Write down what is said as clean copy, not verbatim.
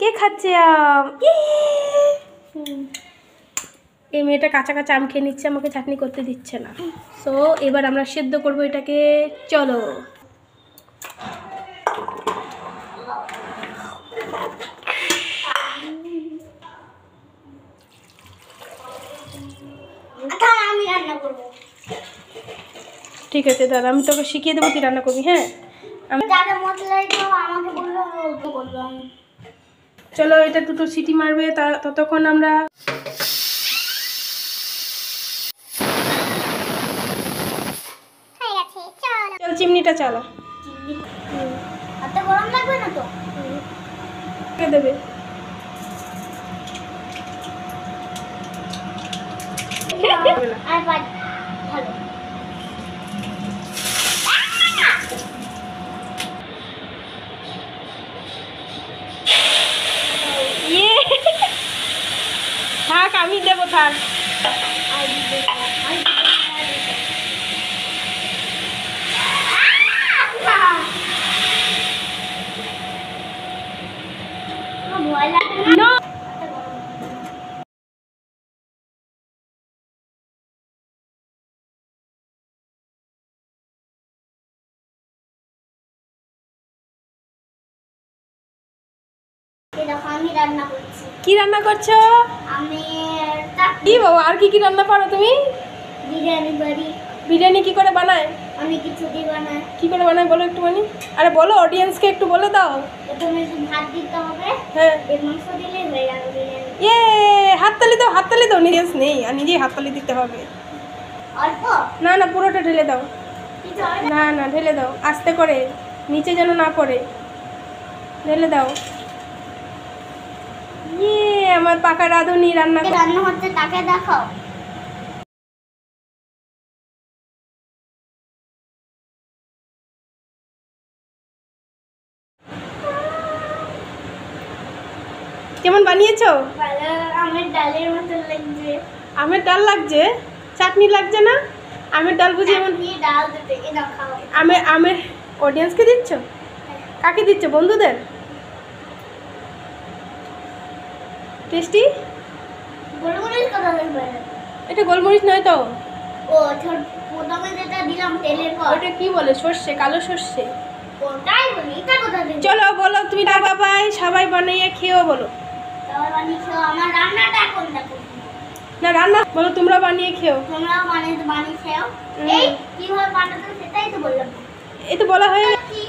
কে খাচ্ছে আম? এই মেয়েটা কাঁচা কাঁচা আম খেয়ে নিচ্ছে, আমাকে চাটনি করতে দিচ্ছে না। সো এবার আমরা সেদ্ধ করবো এটাকে। চলো। আমি রান্না করবো। ঠিক আছে দাদা, আমি তোকে শিখিয়ে দেবো, তুই রান্না করবি। হ্যাঁ, আমি দাদা মশলা দাও, আমাকে বললো আমি অল্প করলাম। চলো, এটা দুটো সিটি মারবে, ততক্ষণ আমরা চল চিমনিটা চালা। এত গরম লাগবে না তো? দেবে আর ভালো। থাক, আমি দেবো, থাক। ভয় লাগে না। আমি রান্না করছি। কি রান্না করছো? আমি কি বাবা, আর কি কি রান্না পারো তুমি? বিরিয়ানি বাড়ি। বিরিয়ানি কি করে বানায়? অনেক কিছু দিয়ে বানায়। কি করে বানায় বলো একটুখানি। আরে বলো, অডিয়েন্সকে একটু বলে দাও। প্রথমে একটু ভাত দিতে হবে, হ্যাঁ, এর মাংস দিলে হয়ে যাবে বিরিয়ানি। ইয়ে, হাততালি দাও, হাততালি দাও। অডিয়েন্স নেই, আর নিজেই হাততালি দিতে হবে। অল্প না না, পুরোটা ঢেলে দাও। কিছু হবে না। না না, ঢেলে দাও আস্তে করে, নিচে যেন না পড়ে। ঢেলে দাও। ইয়ে, আমার পাকা রাঁধুনি রান্না করে। রান্না হচ্ছে, তাকে দেখাও। কেমন বানিয়েছো? ভালো, আমের ডালের মতো লাগছে। আমের ডাল লাগছে? চাটনি লাগছে না? আমের ডাল বুঝি এমন? চাটনি ডাল দিতে এটা খাও। আমের অডিয়েন্সকে দিচ্ছ? কাকে দিচ্ছ? বন্ধুদের? টেস্টি? গোলমরিচ কথা বলবে। এটা গোলমরিচ নয় তো। ও ছোট প্রথমে যেটা দিলাম তেলের পর ওটা কি বলে? সর্ষে, কালো সর্ষে। ওটাই বলি, এটা কথা দিলাম। চলো বলো তুমি, টাটা বাই, সবাই বানিয়ে খেয়েও বলো। তারপর বানিয়ে খাও। আমার রান্নাটা এখন দেখো। না, রান্না বলো, তোমরা বানিয়ে খেও। তোমরাও বানিয়ে খাও। এই কিভাবে বানাতে সেটাই তো বললাম। এই তো বলা হয়ে কি